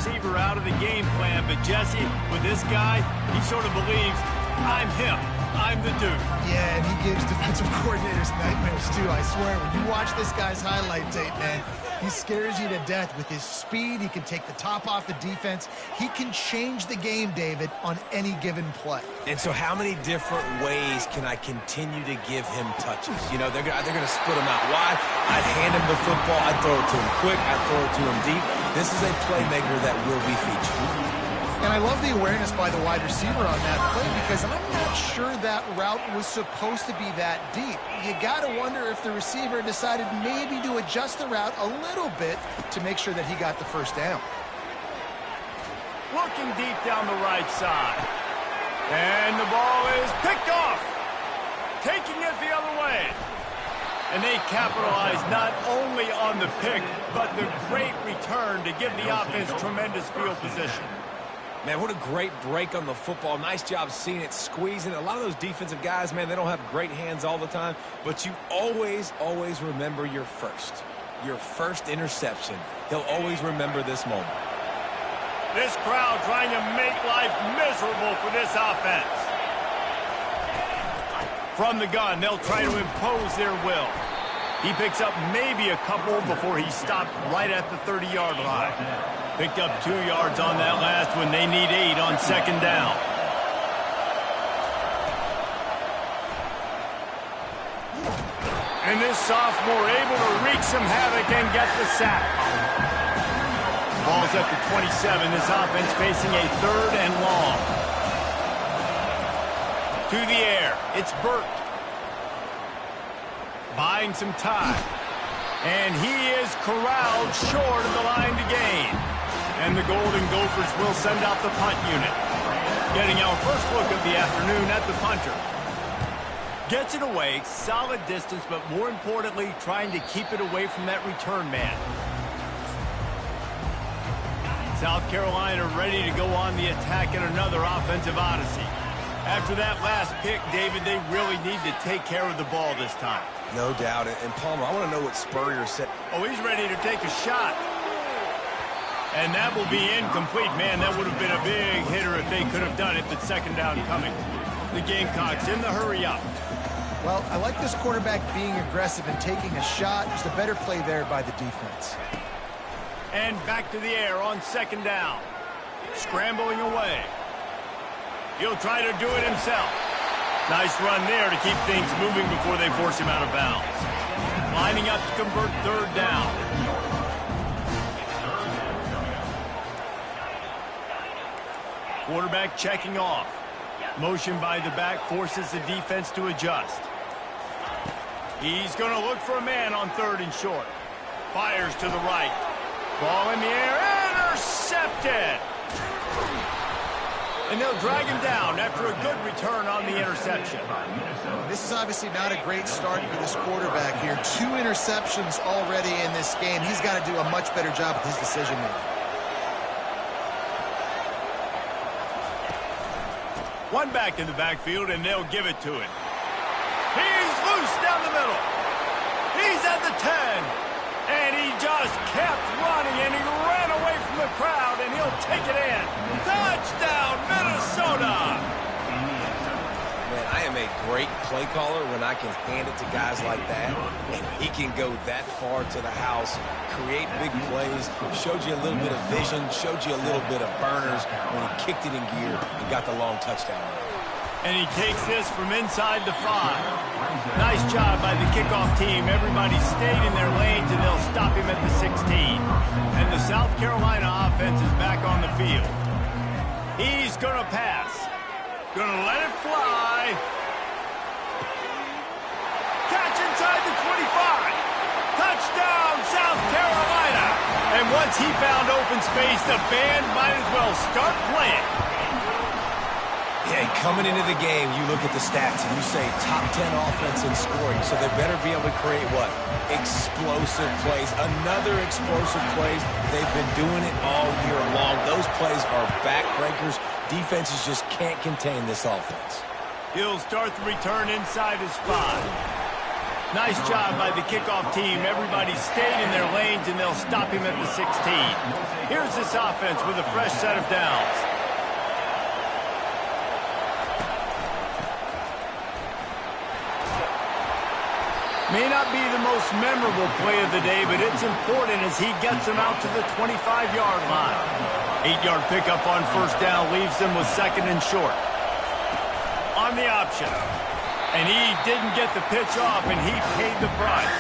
receiver out of the game plan, but Jesse, with this guy, he sort of believes, I'm him. I'm the dude. Yeah, and he gives defensive coordinators nightmares, too, I swear. When you watch this guy's highlight tape, man, he scares you to death with his speed. He can take the top off the defense. He can change the game, David, on any given play. And so how many different ways can I continue to give him touches? You know, they're going to split him out wide. I'd hand him the football. I'd throw it to him quick. I'd throw it to him deep. This is a playmaker that will be featured. And I love the awareness by the wide receiver on that play because I'm not sure that route was supposed to be that deep. You got to wonder if the receiver decided maybe to adjust the route a little bit to make sure that he got the first down. Looking deep down the right side. And the ball is picked off. Taking it the other way. And they capitalize not only on the pick, but the great return to give the offense tremendous field position. Man, what a great break on the football. Nice job seeing it, squeezing. A lot of those defensive guys, man, they don't have great hands all the time, but you always, always remember your first interception. He'll always remember this moment. This crowd trying to make life miserable for this offense. From the gun, they'll try to impose their will. He picks up maybe a couple before he stopped right at the 30-yard line. Picked up 2 yards on that last one. They need 8 on second down. And this sophomore able to wreak some havoc and get the sack. Ball's at the 27. This offense facing a 3rd and long. To the air. It's Burt. Buying some time. And he is corralled short of the line to gain. And the Golden Gophers will send out the punt unit. Getting our first look of the afternoon at the punter. Gets it away, solid distance, but more importantly, trying to keep it away from that return man. South Carolina ready to go on the attack in another offensive odyssey. After that last pick, David, they really need to take care of the ball this time. No doubt. And Palmer, I want to know what Spurrier said. Oh, he's ready to take a shot. And that will be incomplete. Man, that would have been a big hitter if they could have done it, but second down coming. The Gamecocks in the hurry up. Well, I like this quarterback being aggressive and taking a shot. Just a better play there by the defense. And back to the air on second down. Scrambling away. He'll try to do it himself. Nice run there to keep things moving before they force him out of bounds. Lining up to convert third down. Quarterback checking off. Motion by the back forces the defense to adjust. He's going to look for a man on 3rd and short. Fires to the right. Ball in the air. Intercepted. And they'll drag him down after a good return on the interception. This is obviously not a great start for this quarterback here. 2 interceptions already in this game. He's got to do a much better job with his decision-making. One back in the backfield, and they'll give it to him. He's loose down the middle. He's at the 10. And he just kept running, and he ran away from the crowd, and he'll take it in. Touchdown, Minnesota! Man, I am a great play caller when I can hand it to guys like that, and he can go that far to the house, create big plays, showed you a little bit of vision, showed you a little bit of burners when he kicked it in gear and got the long touchdown. And he takes this from inside the 5. Nice job by the kickoff team. Everybody stayed in their lanes, and they'll stop him at the 16. And the South Carolina offense is back on the field. He's going to pass. Going to let it fly. Catch inside the 25. Touchdown, South Carolina. And once he found open space, the band might as well start playing. Yeah, coming into the game, you look at the stats and you say top 10 offense in scoring, so they better be able to create what? Explosive plays. Another explosive plays. They've been doing it all year long. Those plays are backbreakers. Defenses just can't contain this offense. He'll start the return inside his 5. Nice job by the kickoff team. Everybody stayed in their lanes, and they'll stop him at the 16. Here's this offense with a fresh set of downs. May not be the most memorable play of the day, but it's important as he gets them out to the 25-yard line. 8-yard pickup on first down leaves them with second and short. On the option. And he didn't get the pitch off, and he paid the price.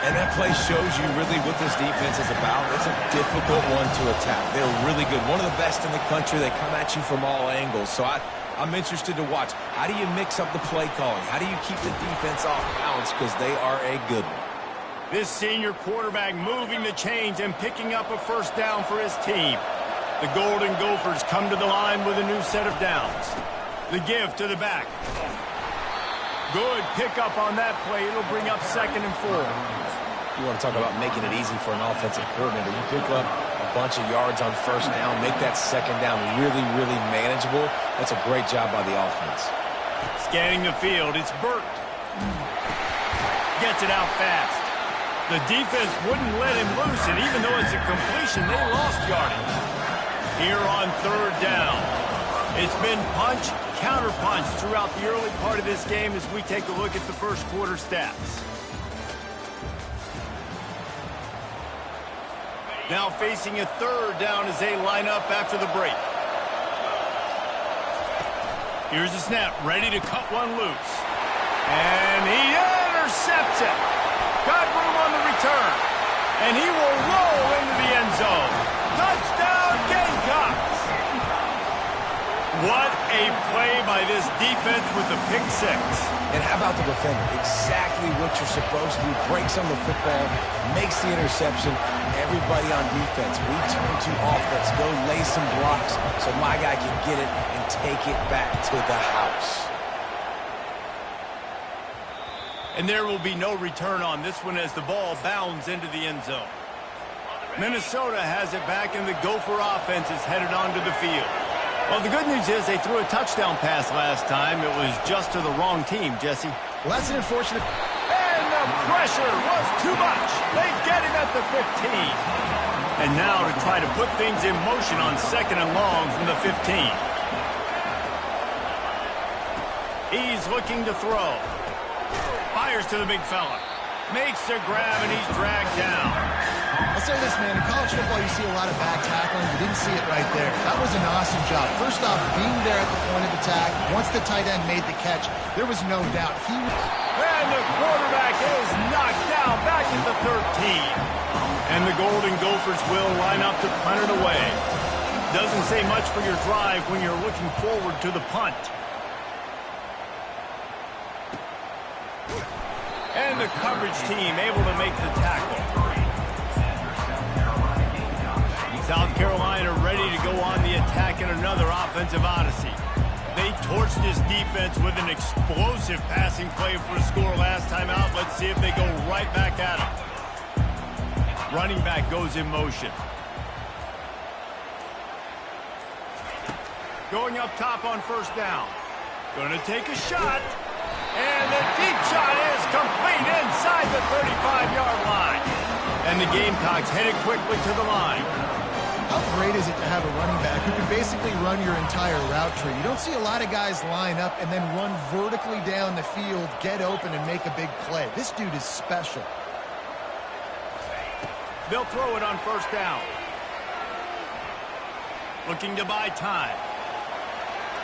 And that play shows you really what this defense is about. It's a difficult one to attack. They're really good. One of the best in the country. They come at you from all angles. So I'm interested to watch. How do you mix up the play calling? How do you keep the defense off balance? Because they are a good one. This senior quarterback moving the chains and picking up a first down for his team. The Golden Gophers come to the line with a new set of downs. The give to the back. Good pickup on that play. It'll bring up second and 4. You want to talk about making it easy for an offensive coordinator. You pick up a bunch of yards on first down, make that second down really, really manageable. That's a great job by the offense. Scanning the field, it's Burt. Gets it out fast. The defense wouldn't let him loose, and even though it's a completion, they lost yardage. Here on third down. It's been punch, counter-punch throughout the early part of this game as we take a look at the first quarter stats. Now facing a third down as they line up after the break. Here's the snap, ready to cut one loose. And he intercepts it. Got room on the return. And he will roll into the end zone. Touchdown, Gamecocks! What a play by this defense with the pick six. And how about the defender? Exactly what you're supposed to do. Breaks on the football, makes the interception. Everybody on defense, we turn to offense. Go lay some blocks so my guy can get it and take it back to the house. And there will be no return on this one as the ball bounds into the end zone. Minnesota has it back, and the Gopher offense is headed onto the field. Well, the good news is they threw a touchdown pass last time. It was just to the wrong team, Jesse. Well, that's an unfortunate... And the pressure was too much. They get him at the 15. And now to try to put things in motion on second and long from the 15. He's looking to throw. Fires to the big fella. Makes the grab, and he's dragged down. I'll say this, man. In college football, you see a lot of back tackling. You didn't see it right there. That was an awesome job. First off, being there at the point of attack. Once the tight end made the catch, there was no doubt. And the quarterback is knocked down back at the 13. And the Golden Gophers will line up to punt it away. Doesn't say much for your drive when you're looking forward to the punt. And the coverage team able to make the tackle. South Carolina ready to go on the attack in another offensive odyssey. They torched this defense with an explosive passing play for a score last time out. Let's see if they go right back at him. Running back goes in motion. Going up top on first down. Going to take a shot. And the deep shot is complete inside the 35-yard line. And the Gamecocks headed quickly to the line. How great is it to have a running back who can basically run your entire route tree? You don't see a lot of guys line up and then run vertically down the field, get open, and make a big play. This dude is special. They'll throw it on first down. Looking to buy time.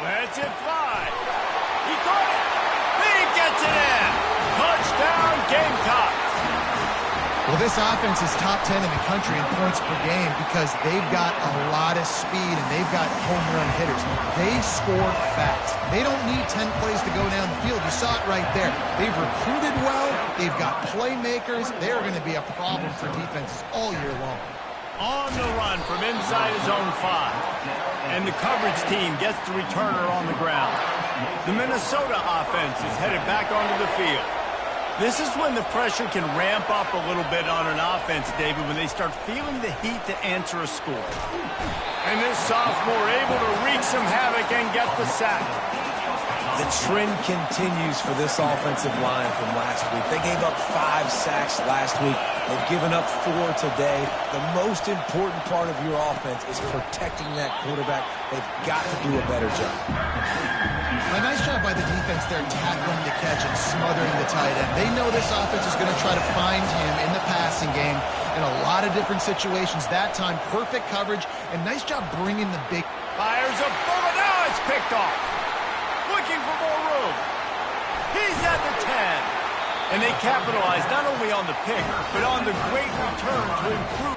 Lets it fly. He caught it. He gets it in. Touchdown, Gamecocks. Well, this offense is top 10 in the country in points per game because they've got a lot of speed and they've got home run hitters. They score fast. They don't need 10 plays to go down the field. You saw it right there. They've recruited well. They've got playmakers. They're going to be a problem for defenses all year long. On the run from inside his own 5. And the coverage team gets the returner on the ground. The Minnesota offense is headed back onto the field. This is when the pressure can ramp up a little bit on an offense, David, when they start feeling the heat to answer a score. And this sophomore able to wreak some havoc and get the sack. The trend continues for this offensive line from last week. They gave up 5 sacks last week. They've given up 4 today. The most important part of your offense is protecting that quarterback. They've got to do a better job. A nice job by the defense there, tackling the catch and smothering the tight end. They know this offense is going to try to find him in the passing game in a lot of different situations. That time, perfect coverage, and nice job bringing the big... Fires a bullet. Now it's picked off. Looking for more room. He's at the 10. And they capitalize not only on the pick, but on the great return to improve.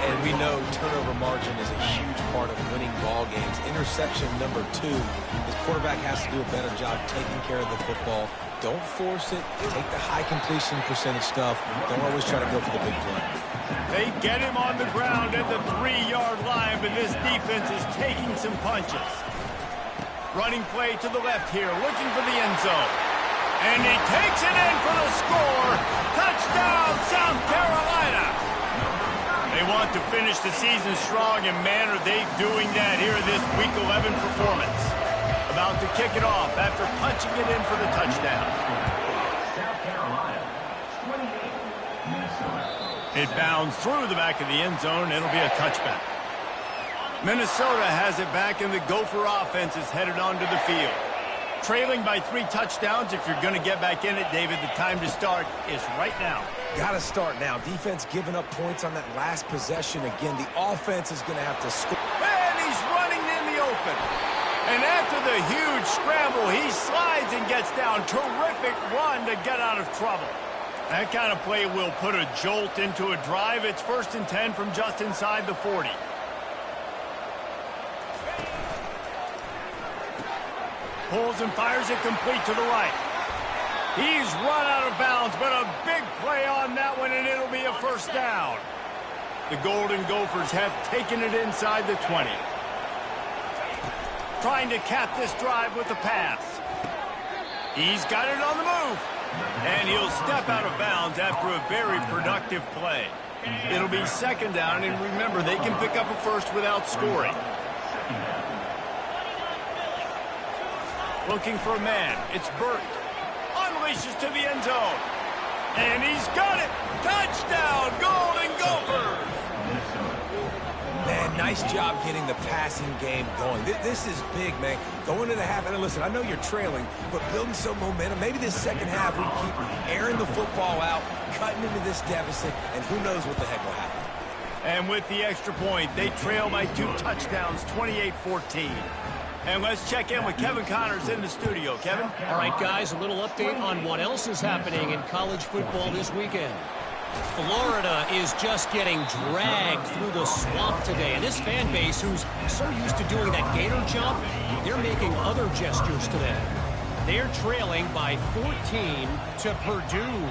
And we know turnover margin is a huge part of winning ball games. Interception number 2. His quarterback has to do a better job taking care of the football. Don't force it. Take the high completion percentage stuff. Don't always try to go for the big play. They get him on the ground at the 3-yard line, but this defense is taking some punches. Running play to the left here, looking for the end zone. And he takes it in for the score. Touchdown, South Carolina. They want to finish the season strong, and man, are they doing that here in this Week 11 performance. About to kick it off after punching it in for the touchdown. South Carolina, 28, Minnesota. It bounds through the back of the end zone, and it'll be a touchback. Minnesota has it back, and the Gopher offense is headed onto the field. Trailing by 3 touchdowns. If you're going to get back in it, David, the time to start is right now. Got to start now. Defense giving up points on that last possession. Again, the offense is going to have to score. And he's running in the open. And after the huge scramble, he slides and gets down. Terrific run to get out of trouble. That kind of play will put a jolt into a drive. It's 1st and 10 from just inside the 40. Pulls and fires it complete to the right. He's run out of bounds, but a big play on that one, and it'll be a 1st down. The Golden Gophers have taken it inside the 20. Trying to cap this drive with the pass. He's got it on the move. And he'll step out of bounds after a very productive play. It'll be 2nd down, and remember, they can pick up a 1st without scoring. Looking for a man. It's Burt. Unleashes to the end zone. And he's got it. Touchdown, Golden Gophers. Man, nice job getting the passing game going. This is big, man. Going into the half, and listen, I know you're trailing, but building some momentum. Maybe this 2nd half we keep airing the football out, cutting into this deficit, and who knows what the heck will happen. And with the extra point, they trail by 2 touchdowns, 28-14. And let's check in with Kevin Connors in the studio. Kevin? All right, guys, a little update on what else is happening in college football this weekend. Florida is just getting dragged through the swamp today. And this fan base, who's so used to doing that gator jump, they're making other gestures today. They're trailing by 14 to Purdue.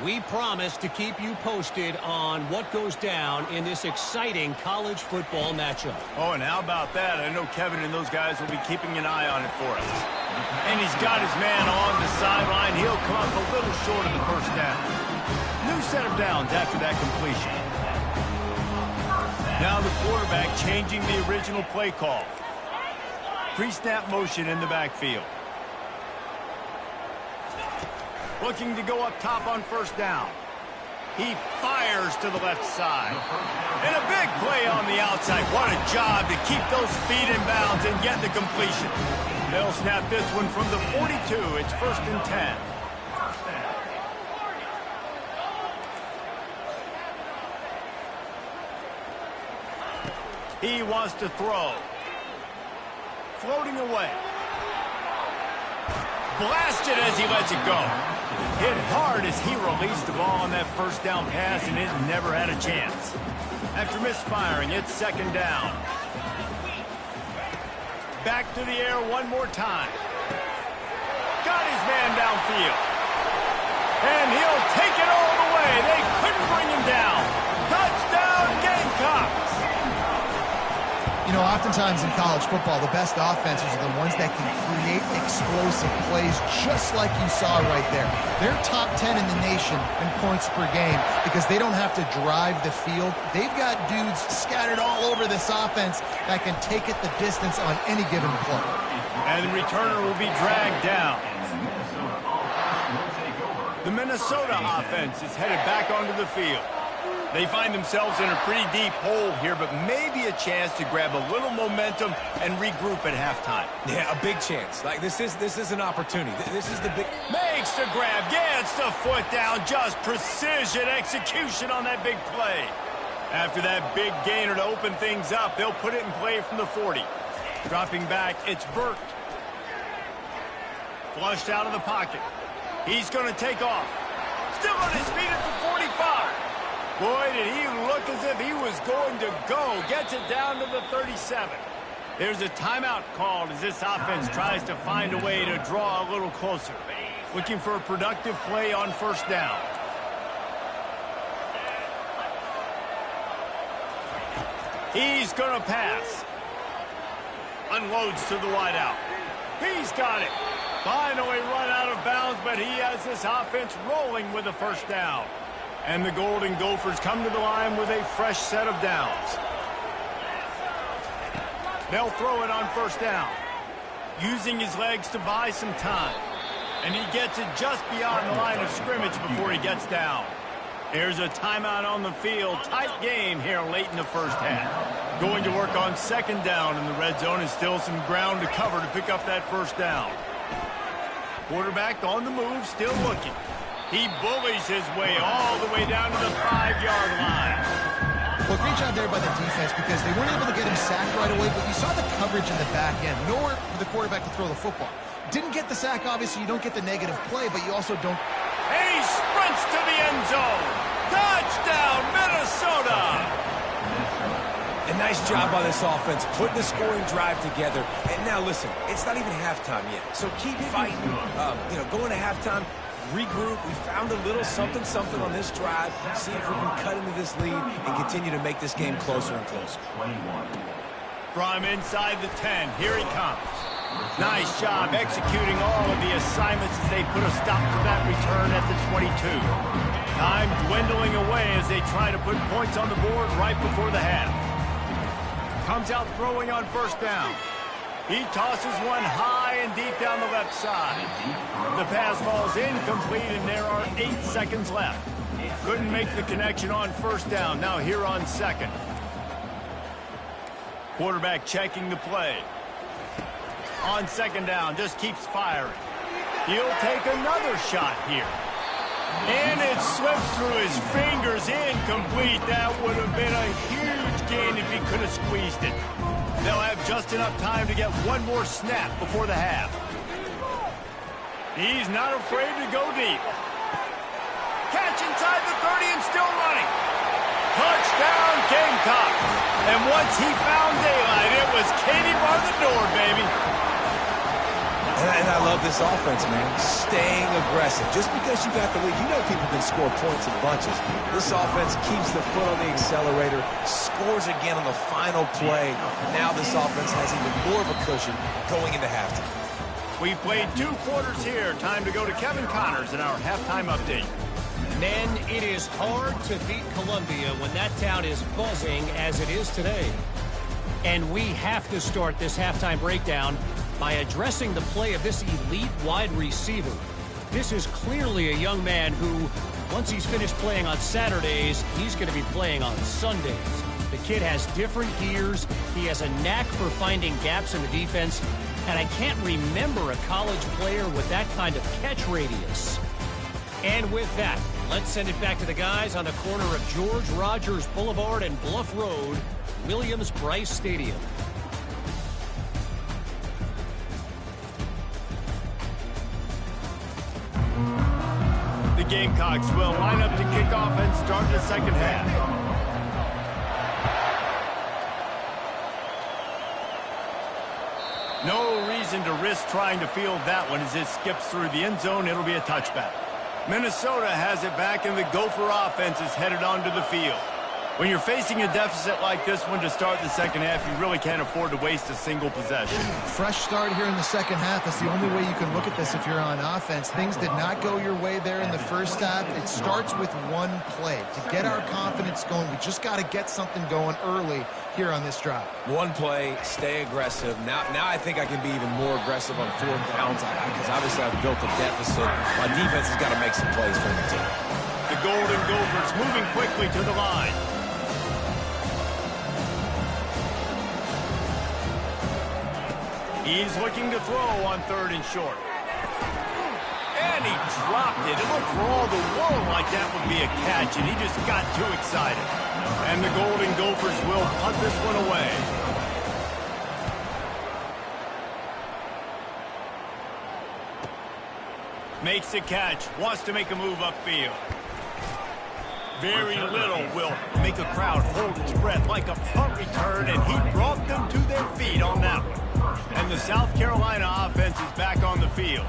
We promise to keep you posted on what goes down in this exciting college football matchup. Oh, and how about that? I know Kevin and those guys will be keeping an eye on it for us. And he's got his man on the sideline. He'll come up a little short of the 1st down. New set of downs after that completion. Now the quarterback changing the original play call. Pre-snap motion in the backfield. Looking to go up top on 1st down. He fires to the left side. And a big play on the outside. What a job to keep those feet in bounds and get the completion. They'll snap this one from the 42. It's 1st and 10. He wants to throw. Floating away. Blasted as he lets it go. Hit hard as he released the ball on that 1st down pass, and it never had a chance. After misfiring, it's 2nd down. Back to the air one more time. Got his man downfield. And he'll take it all the way. They couldn't bring him down. Touchdown, Gamecocks. You know, oftentimes in college football, the best offenses are the ones that can create explosive plays just like you saw right there. They're top 10 in the nation in points per game because they don't have to drive the field. They've got dudes scattered all over this offense that can take it the distance on any given play. And the returner will be dragged down. The Minnesota offense is headed back onto the field. They find themselves in a pretty deep hole here, but maybe a chance to grab a little momentum and regroup at halftime. Yeah, a big chance. Like, this is an opportunity. This is the big... Makes the grab, gets the foot down, just precision execution on that big play. After that big gainer to open things up, they'll put it in play from the 40. Dropping back, it's Burt. Flushed out of the pocket. He's going to take off. Still on his feet at the 45. Boy, did he look as if he was going to go. Gets it down to the 37. There's a timeout called as this offense tries to find a way to draw a little closer. Looking for a productive play on first down. He's going to pass. Unloads to the wideout. He's got it. Finally run out of bounds, but he has this offense rolling with a first down. And the Golden Gophers come to the line with a fresh set of downs. They'll throw it on first down, using his legs to buy some time. And he gets it just beyond the line of scrimmage before he gets down. There's a timeout on the field. Tight game here late in the first half. Going to work on second down in the red zone, and still some ground to cover to pick up that first down. Quarterback on the move, still looking. He bullies his way all the way down to the 5-yard line. Well, great job there by the defense because they weren't able to get him sacked right away, but you saw the coverage in the back end. Nowhere for the quarterback to throw the football. Didn't get the sack, obviously. You don't get the negative play, but you also don't. And he sprints to the end zone. Touchdown, Minnesota! A nice job by this offense, putting the scoring drive together. And now, listen, it's not even halftime yet. So keep fighting, going to halftime. Regroup. We found a little something on this drive. See if we can cut into this lead and continue to make this game closer and closer. From inside the 10, here he comes. Nice job executing all of the assignments as they put a stop to that return at the 22. Time dwindling away as they try to put points on the board right before the half. Comes out throwing on first down. He tosses one high and deep down the left side. The pass ball's incomplete, and there are 8 seconds left. Couldn't make the connection on first down. Now here on second. Quarterback checking the play. On second down, just keeps firing. He'll take another shot here. And it slips through his fingers, incomplete. That would have been a huge gain if he could have squeezed it. They'll have just enough time to get one more snap before the half. He's not afraid to go deep. Catch inside the 30 and still running. Touchdown, Gamecocks. And once he found daylight, it was Katie bar the door, baby. And I love this offense, man. Staying aggressive. Just because you got the lead, you know people can score points in bunches. This offense keeps the foot on the accelerator, scores again on the final play. Now this offense has even more of a cushion going into halftime. We played 2 quarters here. Time to go to Kevin Connors in our halftime update. Men, it is hard to beat Columbia when that town is buzzing as it is today. And we have to start this halftime breakdown by addressing the play of this elite wide receiver. This is clearly a young man who, once he's finished playing on Saturdays, he's going to be playing on Sundays. The kid has different gears. He has a knack for finding gaps in the defense. And I can't remember a college player with that kind of catch radius. And with that, let's send it back to the guys on the corner of George Rogers Boulevard and Bluff Road, Williams-Brice Stadium. The Gamecocks will line up to kick off and start the second half. No reason to risk trying to field that one as it skips through the end zone. It'll be a touchback. Minnesota has it back, and the Gopher offense is headed onto the field. When you're facing a deficit like this one to start the second half, you really can't afford to waste a single possession. Fresh start here in the second half. That's the only way you can look at this if you're on offense. Things did not go your way there in the first half. It starts with one play. To get our confidence going, we just got to get something going early here on this drive. One play, stay aggressive. Now I think I can be even more aggressive on fourth downs because obviously I've built a deficit. My defense has got to make some plays for the team. The Golden Gophers moving quickly to the line. He's looking to throw on 3rd and short. And he dropped it. It looked for all the world like that would be a catch, and he just got too excited. And the Golden Gophers will punt this one away. Makes the catch. Wants to make a move upfield. Very little will make a crowd hold its breath like a punt return, and he brought them to their feet on that one. And the South Carolina offense is back on the field.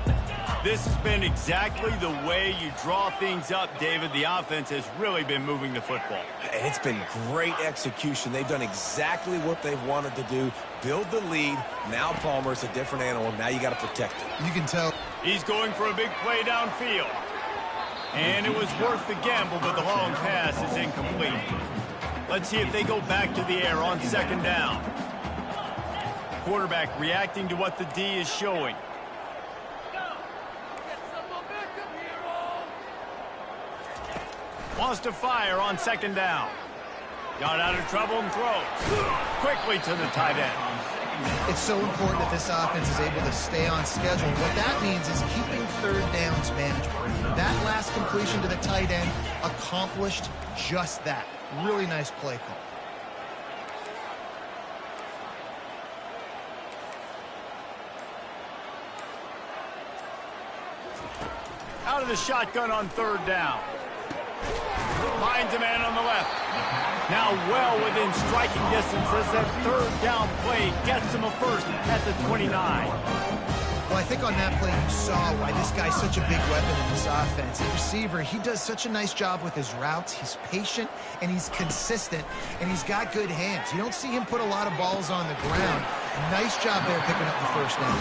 This has been exactly the way you draw things up, David. The offense has really been moving the football. And it's been great execution. They've done exactly what they've wanted to do. Build the lead. Now Palmer's a different animal. Now you got to protect it. You can tell. He's going for a big play downfield. And it was worth the gamble, but the long pass is incomplete. Let's see if they go back to the air on 2nd down. Quarterback reacting to what the D is showing. Wants to fire on 2nd down. Got out of trouble and throws. Quickly to the tight end. It's so important that this offense is able to stay on schedule. What that means is keeping 3rd downs manageable. That last completion to the tight end accomplished just that. Really nice play call. Out of the shotgun on 3rd down. Finds a man on the left. Now well within striking distance as that 3rd down play gets him a first at the 29. Well, I think on that play you saw why this guy's such a big weapon in this offense. The receiver, he does such a nice job with his routes. He's patient, and he's consistent, and he's got good hands. You don't see him put a lot of balls on the ground. Nice job there picking up the first down.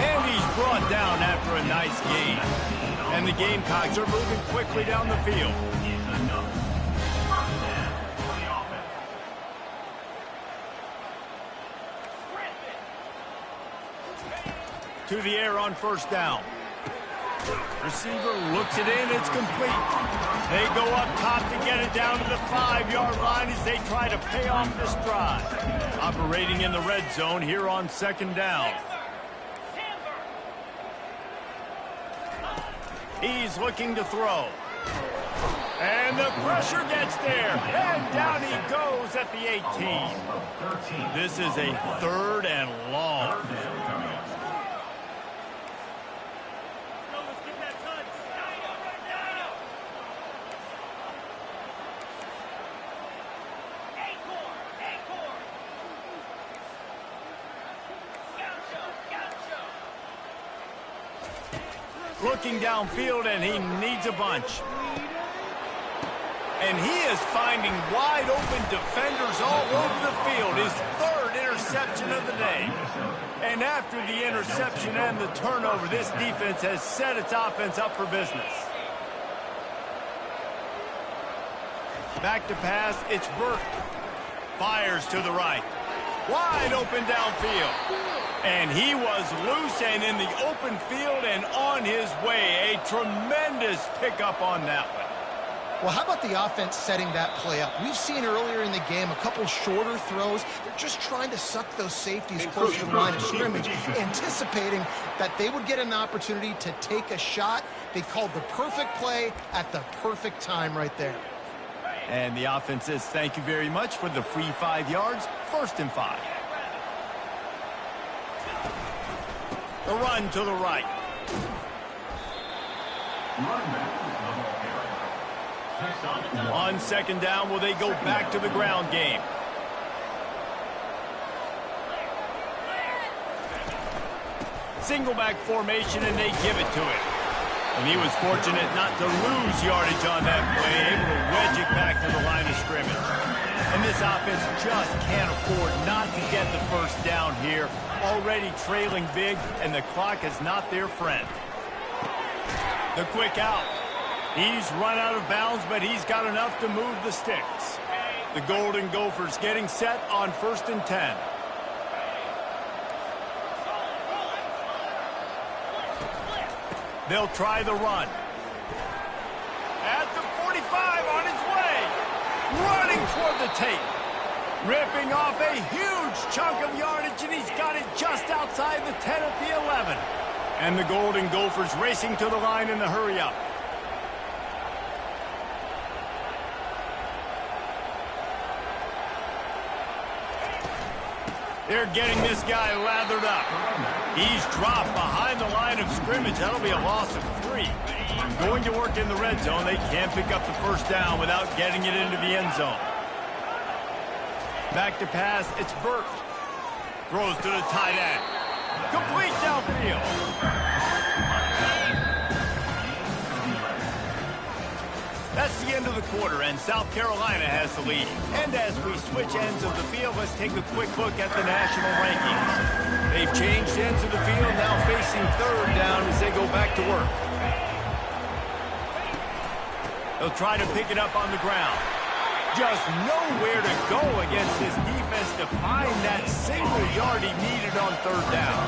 And he's brought down after a nice gain. And the Gamecocks are moving quickly down the field. To the air on 1st down. Receiver looks it in. It's complete. They go up top to get it down to the 5-yard line as they try to pay off this drive. Operating in the red zone here on 2nd down. He's looking to throw. And the pressure gets there. And down he goes at the 18. This is a 3rd and long. Looking downfield, and he needs a bunch. And he is finding wide open defenders all over the field. His 3rd interception of the day. And after the interception and the turnover, this defense has set its offense up for business. Back to pass, it's Burke. Fires to the right. Wide open downfield. And he was loose and in the open field and on his way. A tremendous pickup on that one. Well, how about the offense setting that play up? We've seen earlier in the game a couple shorter throws. They're just trying to suck those safeties close to the line of scrimmage, anticipating that they would get an opportunity to take a shot. They called the perfect play at the perfect time right there. And the offense says thank you very much for the free 5 yards, 1st and 5. The run to the right. On 2nd down, will they go back to the ground game? Single back formation, and they give it to him. And he was fortunate not to lose yardage on that play, able to wedge it back to the line of scrimmage. And this offense just can't afford not to get the first down here. Already trailing big, and the clock is not their friend. The quick out. He's run out of bounds, but he's got enough to move the sticks. The Golden Gophers getting set on 1st and 10. They'll try the run. At the 45 on his way. Running toward the tape. Ripping off a huge chunk of yardage, and he's got it just outside the 10 at the 11. And the Golden Gophers racing to the line in the hurry-up. They're getting this guy lathered up. He's dropped behind the line of scrimmage. That'll be a loss of 3. Going to work in the red zone. They can't pick up the first down without getting it into the end zone. Back to pass. It's Burt. Throws to the tight end. Complete downfield. That's the end of the quarter, and South Carolina has the lead. And as we switch ends of the field, let's take a quick look at the national rankings. They've changed ends of the field, now facing 3rd down as they go back to work. They'll try to pick it up on the ground. Just nowhere to go against this defense to find that single yard he needed on 3rd down.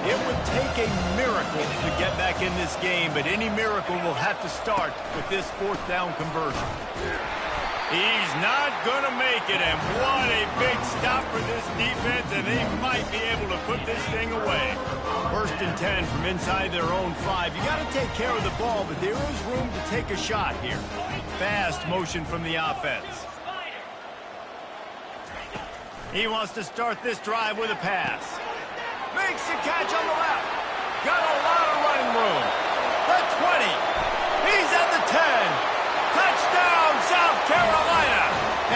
It would take a miracle to get back in this game, but any miracle will have to start with this 4th down conversion. He's not going to make it, and what a big stop for this defense, and they might be able to put this thing away. 1st and 10 from inside their own 5. You got to take care of the ball, but there is room to take a shot here. Fast motion from the offense. He wants to start this drive with a pass. Makes the catch on the left. Got a lot of running room. The 20. He's at the 10. Touchdown, South Carolina.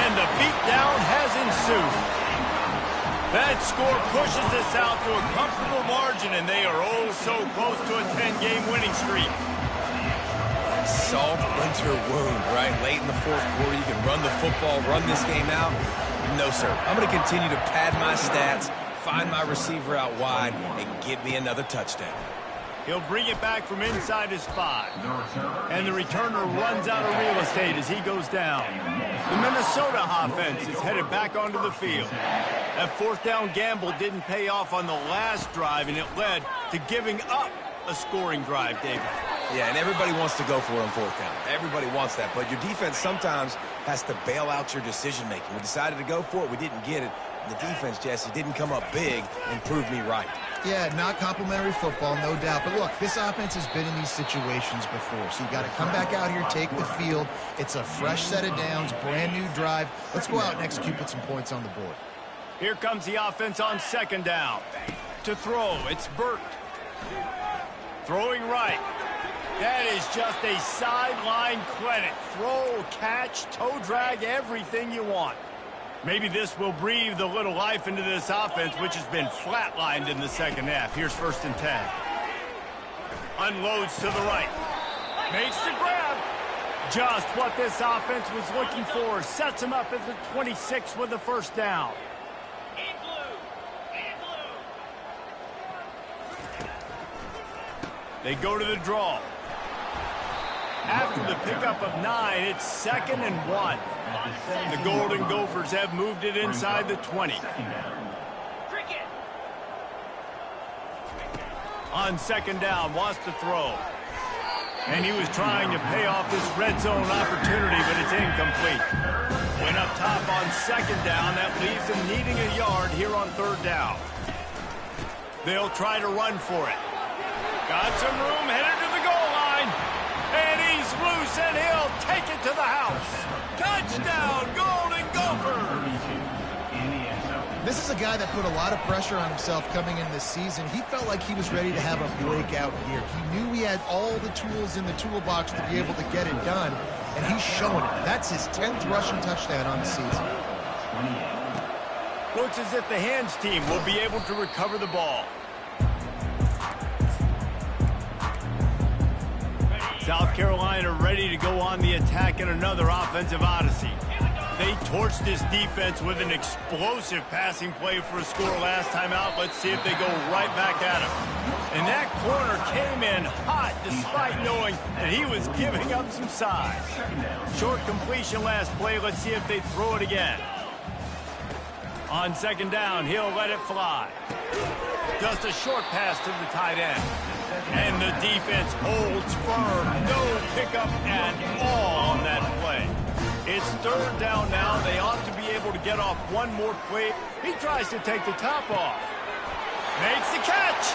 And the beatdown has ensued. That score pushes us out to a comfortable margin, and they are oh so close to a 10-game winning streak. Salt winter wound, right? Late in the 4th quarter, you can run the football, run this game out. No, sir. I'm going to continue to pad my stats, find my receiver out wide, and give me another touchdown. He'll bring it back from inside his 5. And the returner runs out of real estate as he goes down. The Minnesota offense is headed back onto the field. That 4th down gamble didn't pay off on the last drive, and it led to giving up a scoring drive, David. Yeah, and everybody wants to go for it on 4th down. Everybody wants that, but your defense sometimes has to bail out your decision-making. We decided to go for it. We didn't get it. The defense, Jesse, didn't come up big and prove me right. Yeah, not complimentary football, no doubt. But look, this offense has been in these situations before. So you got to come back out here, take the field. It's a fresh set of downs, brand new drive. Let's go out and execute, put some points on the board. Here comes the offense on 2nd down. To throw, it's Burt. Throwing right. That is just a sideline clinic. Throw, catch, toe drag, everything you want. Maybe this will breathe a little life into this offense, which has been flatlined in the 2nd half. Here's 1st and 10. Unloads to the right. Makes the grab. Just what this offense was looking for. Sets him up at the 26 with the 1st down. They go to the draw. After the pickup of 9, it's 2nd and 1. The Golden Gophers have moved it inside the 20. On 2nd down, wants to throw. And he was trying to pay off this red zone opportunity, but it's incomplete. Went up top on 2nd down. That leaves him needing a yard here on 3rd down. They'll try to run for it. Got some room, headed to the goal line. And he's loose, and he'll take it to the house. Touchdown, Golden Gophers! This is a guy that put a lot of pressure on himself coming in this season. He felt like he was ready to have a breakout year. He knew he had all the tools in the toolbox to be able to get it done, and he's showing it. That's his 10th rushing touchdown on the season. Looks as if the hands team will be able to recover the ball. South Carolina ready to go on the attack in another offensive odyssey. They torched this defense with an explosive passing play for a score last time out. Let's see if they go right back at him. And that corner came in hot despite knowing that he was giving up some size. Short completion last play. Let's see if they throw it again. On second down, he'll let it fly. Just a short pass to the tight end. And the defense holds firm. No pickup at all on that play. It's third down now. They ought to be able to get off one more play. He tries to take the top off. Makes the catch.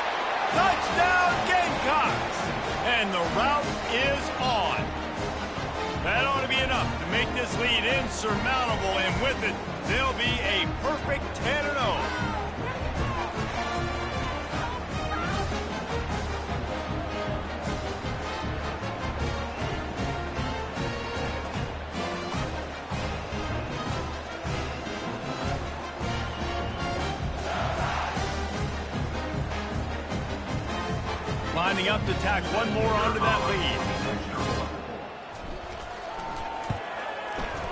Touchdown, Gamecocks. And the route is on. That ought to be enough to make this lead insurmountable. And with it, they'll be a perfect 10-0. Lining up to tack one more onto that lead.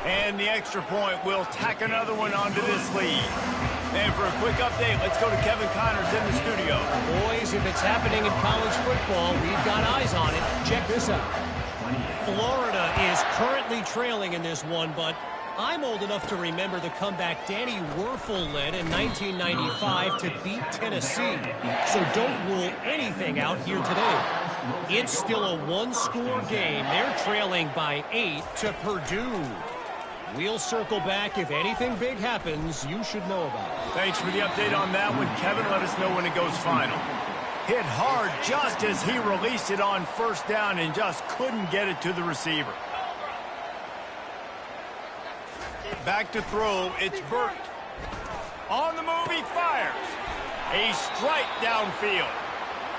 And the extra point will tack another one onto this lead. And for a quick update, let's go to Kevin Connors in the studio. Boys, if it's happening in college football, we've got eyes on it. Check this out. Florida is currently trailing in this one, but I'm old enough to remember the comeback Danny Werfel led in 1995 to beat Tennessee. So don't rule anything out here today. It's still a one-score game. They're trailing by 8 to Purdue. We'll circle back. If anything big happens, you should know about it. Thanks for the update on that one, Kevin. Let us know when it goes final. Hit hard just as he released it on first down and just couldn't get it to the receiver. Back to throw, it's Burt. On the move, he fires. A strike downfield.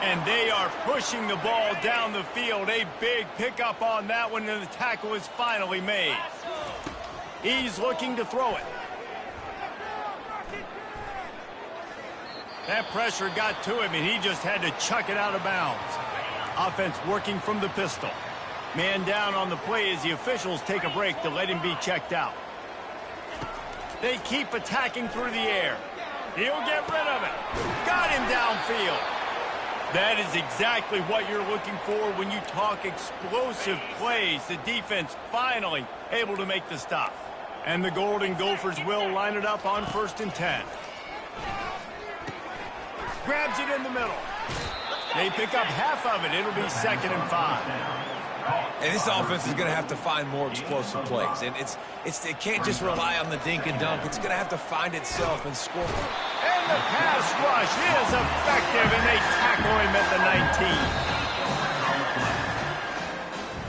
And they are pushing the ball down the field. A big pickup on that one, and the tackle is finally made. He's looking to throw it. That pressure got to him, and he just had to chuck it out of bounds. Offense working from the pistol. Man down on the play as the officials take a break to let him be checked out. They keep attacking through the air. He'll get rid of it. Got him downfield. That is exactly what you're looking for when you talk explosive plays. The defense finally able to make the stop. And the Golden Gophers will line it up on 1st and 10. Grabs it in the middle. They pick up half of it. It'll be 2nd and 5. And this offense is going to have to find more explosive plays. And it can't just rely on the dink and dunk. It's going to have to find itself and score. And the pass rush is effective, and they tackle him at the 19.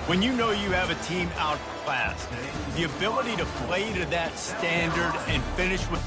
When you know you have a team outclassed, the ability to play to that standard and finish with